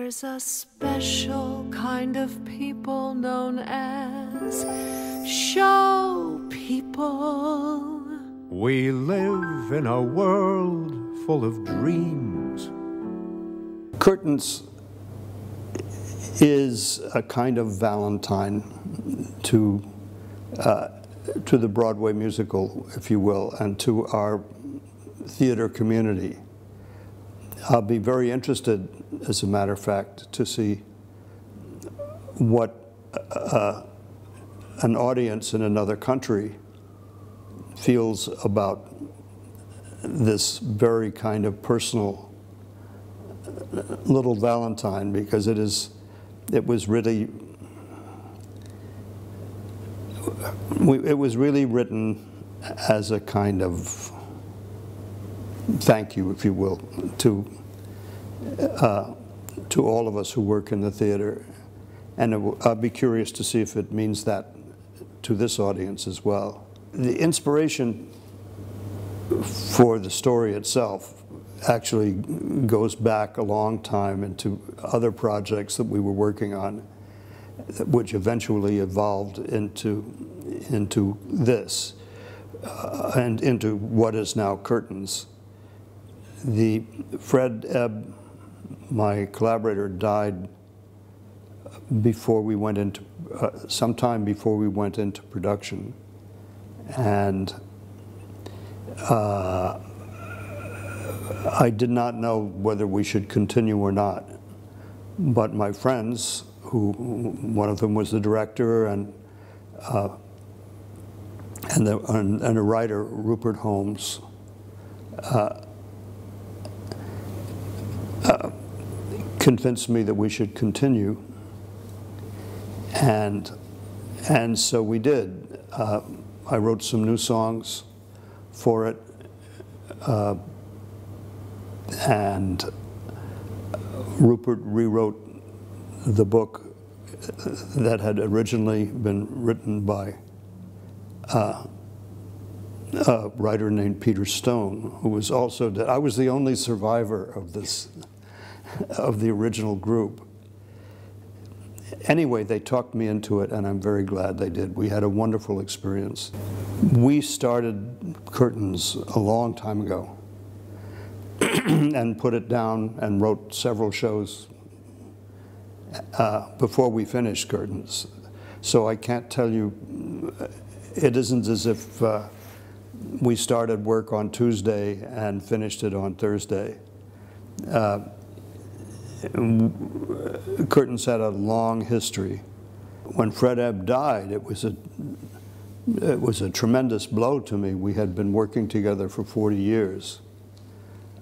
There's a special kind of people known as show people. We live in a world full of dreams. Curtains is a kind of Valentine to the Broadway musical, if you will, and to our theater community. I'll be very interested, as a matter of fact, to see what an audience in another country feels about this very kind of personal little Valentine, because it was really written as a kind of thank you, if you will, to all of us who work in the theater. And I'd be curious to see if it means that to this audience as well. The inspiration for the story itself actually goes back a long time into other projects that we were working on, which eventually evolved into this and into what is now Curtains. Fred Ebb, my collaborator, died before we went into sometime before we went into production, and I did not know whether we should continue or not. But my friends, one of them was the director and a writer, Rupert Holmes, convinced me that we should continue, and so we did. I wrote some new songs for it, and Rupert rewrote the book that had originally been written by a writer named Peter Stone, who was also dead. I was the only survivor of the original group. Anyway, they talked me into it, and I'm very glad they did. We had a wonderful experience. We started Curtains a long time ago and put it down and wrote several shows before we finished Curtains. So I can't tell you, it isn't as if we started work on Tuesday and finished it on Thursday. Curtains had a long history. When Fred Ebb died, it was a tremendous blow to me. We had been working together for 40 years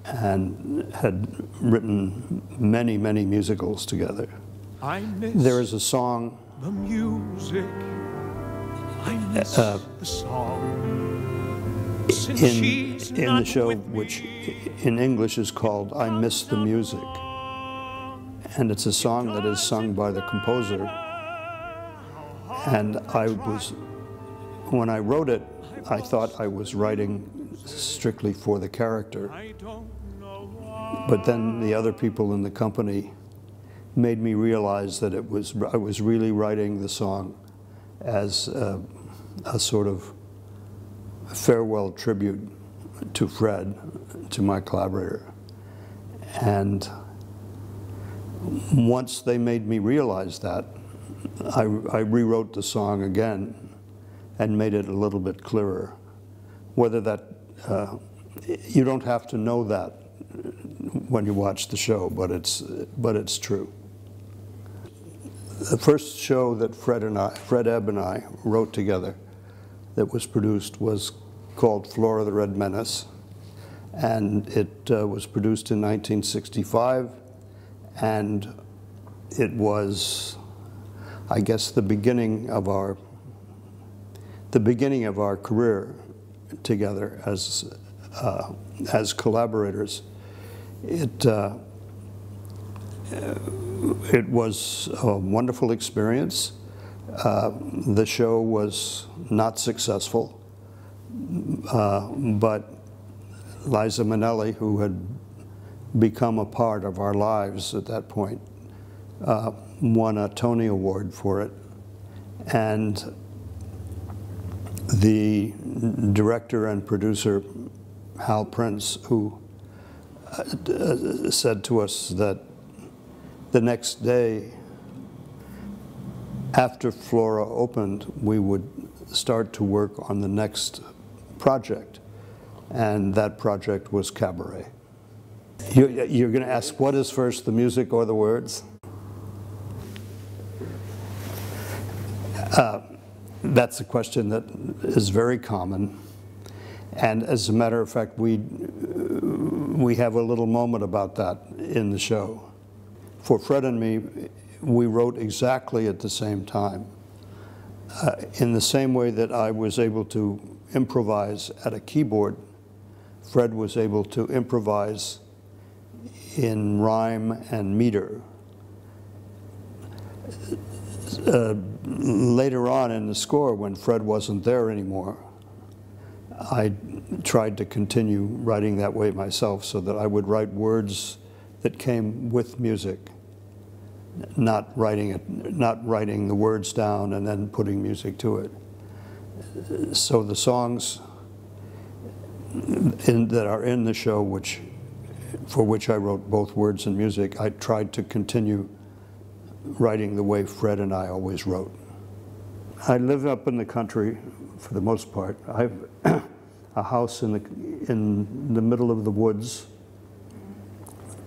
and had written many, many musicals together. There is a song, The music, I miss the song. in the show, which in English is called I Miss the Music. And it's a song that is sung by the composer. And when I wrote it, I thought I was writing strictly for the character. But then the other people in the company made me realize that I was really writing the song as a sort of farewell tribute to Fred, to my collaborator. And once they made me realize that, I rewrote the song again and made it a little bit clearer. Whether that, you don't have to know that when you watch the show, but it's true. The first show that Fred Ebb and I wrote together that was produced was called Flora the Red Menace, and it was produced in 1965, and it was, I guess, the beginning of our career together as collaborators. It was a wonderful experience. The show was not successful, but Liza Minnelli, who had become a part of our lives at that point, won a Tony Award for it. And the director and producer, Hal Prince, who said to us that the next day, after Flora opened, we would start to work on the next project, and that project was Cabaret. You're going to ask, what is first, the music or the words? That's a question that is very common, and as a matter of fact, we have a little moment about that in the show. For Fred and me, we wrote exactly at the same time. In the same way that I was able to improvise at a keyboard, Fred was able to improvise in rhyme and meter. Later on in the score, when Fred wasn't there anymore, I tried to continue writing that way myself, so that I would write words that came with music, not writing the words down and then putting music to it. So the songs that are in the show, for which I wrote both words and music, I tried to continue writing the way Fred and I always wrote. I live up in the country for the most part. I have a house in the middle of the woods,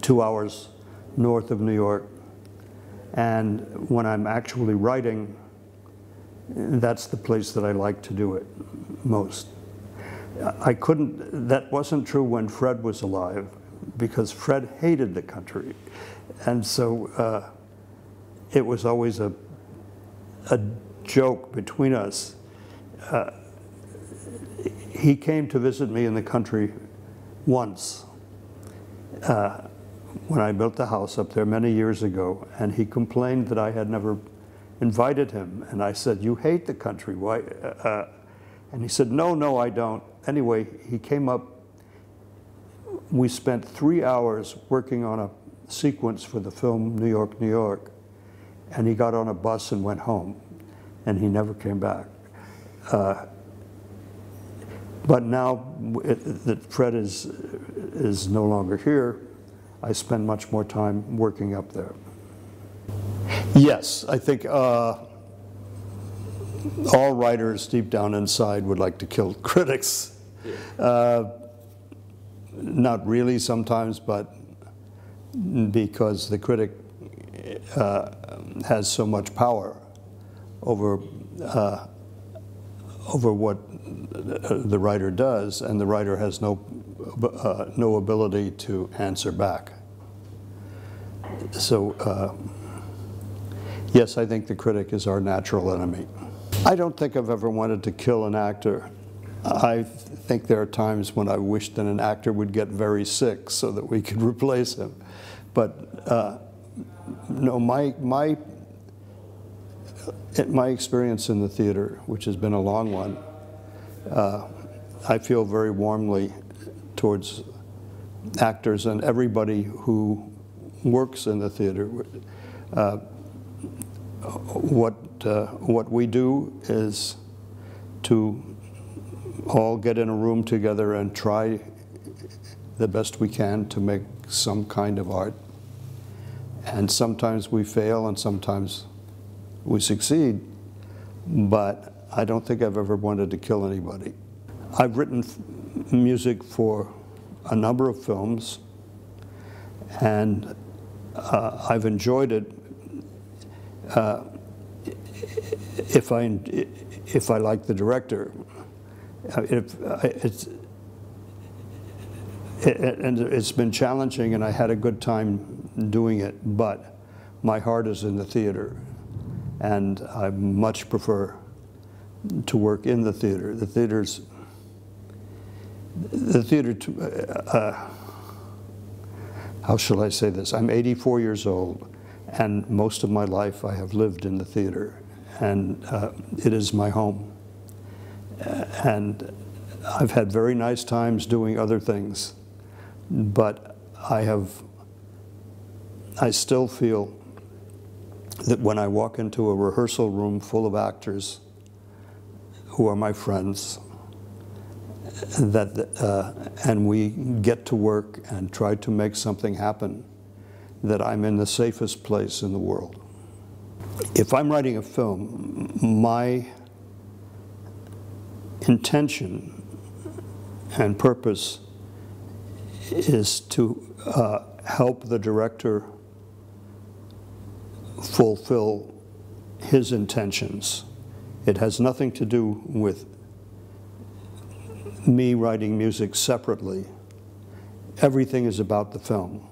2 hours north of New York. And when I'm actually writing, that's the place that I like to do it most. That wasn't true when Fred was alive, because Fred hated the country. And so it was always a joke between us. He came to visit me in the country once when I built the house up there many years ago, and he complained that I had never invited him. And I said, "You hate the country, why?" And he said, "No, I don't." Anyway, he came up. We spent 3 hours working on a sequence for the film New York, New York, and he got on a bus and went home, and he never came back. But now that Fred is no longer here, I spend much more time working up there. Yes, I think all writers deep down inside would like to kill critics. Not really sometimes, but because the critic has so much power over what the writer does, and the writer has no ability to answer back. So yes, I think the critic is our natural enemy. I don't think I've ever wanted to kill an actor. I think there are times when I wish that an actor would get very sick so that we could replace him. But no, my experience in the theater, which has been a long one, I feel very warmly towards actors and everybody who works in the theater. What we do is to all get in a room together and try the best we can to make some kind of art. And sometimes we fail and sometimes we succeed, but I don't think I've ever wanted to kill anybody. I've written music for a number of films, and I've enjoyed it if I like the director. It's been challenging, and I had a good time doing it, but my heart is in the theater, and I much prefer to work in the theater. The theater, how shall I say this? I'm 84 years old, and most of my life I have lived in the theater, and it is my home. And I've had very nice times doing other things, but I still feel that when I walk into a rehearsal room full of actors who are my friends, and we get to work and try to make something happen, that I'm in the safest place in the world. If I'm writing a film, my intention and purpose is to help the director fulfill his intentions. It has nothing to do with me writing music separately. Everything is about the film.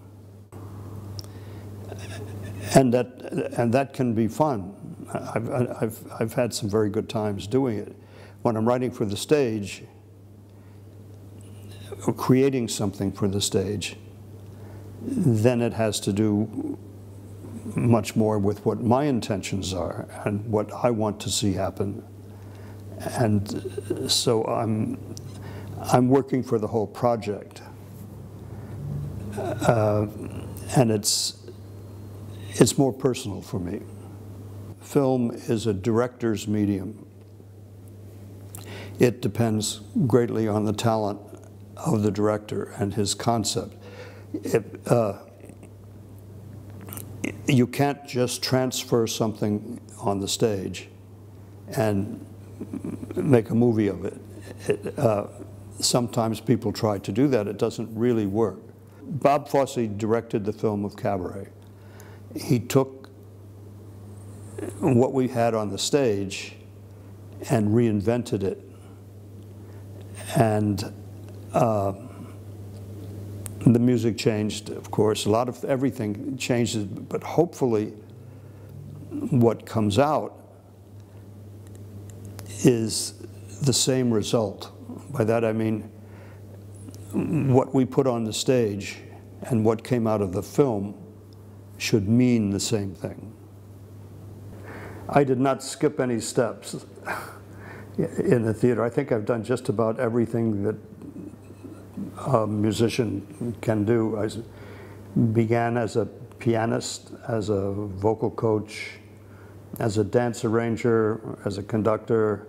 And that can be fun. I've had some very good times doing it. When I'm writing for the stage, or creating something for the stage, then it has to do much more with what my intentions are and what I want to see happen. And so I'm working for the whole project. And it's more personal for me. Film is a director's medium. It depends greatly on the talent of the director and his concept. You can't just transfer something on the stage and make a movie of it. Sometimes people try to do that. It doesn't really work. Bob Fosse directed the film of Cabaret. He took what we had on the stage and reinvented it. And the music changed, of course. A lot of everything changes, but hopefully what comes out is the same result. By that I mean what we put on the stage and what came out of the film should mean the same thing. I did not skip any steps in the theater. I think I've done just about everything that a musician can do. I began as a pianist, as a vocal coach, as a dance arranger, as a conductor,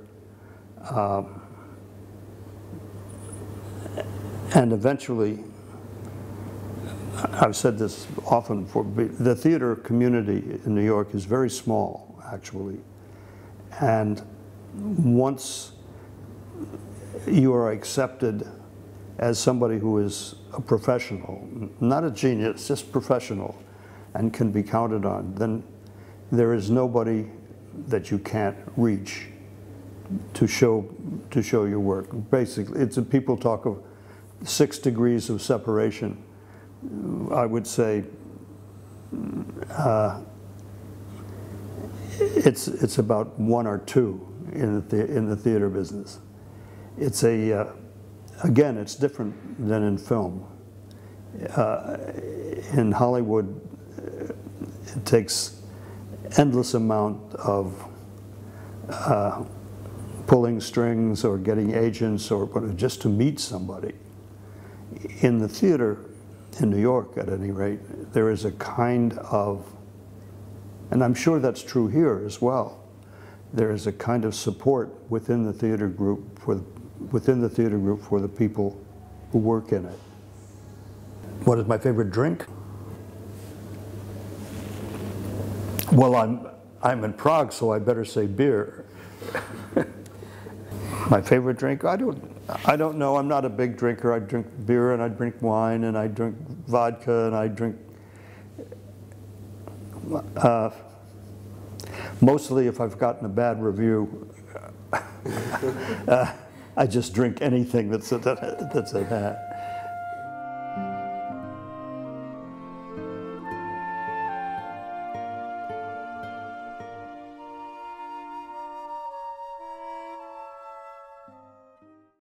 and eventually, I've said this often, the theater community in New York is very small, actually. And once you are accepted as somebody who is a professional, not a genius, just professional, and can be counted on, then there is nobody that you can't reach to show your work. Basically, people talk of 6 degrees of separation. I would say it's about 1 or 2 in the theater business. It's again, it's different than in film. In Hollywood, it takes endless amount of pulling strings or getting agents or just to meet somebody. In the theater, in New York at any rate, there is a kind of, and I'm sure that's true here as well, there is a kind of support within the theater group for the people who work in it. What is my favorite drink? Well, I'm in Prague, so I better say beer. My favorite drink? I don't know. I'm not a big drinker. I drink beer and I drink wine and I drink vodka and I drink mostly if I've gotten a bad review, I just drink anything that's at hand.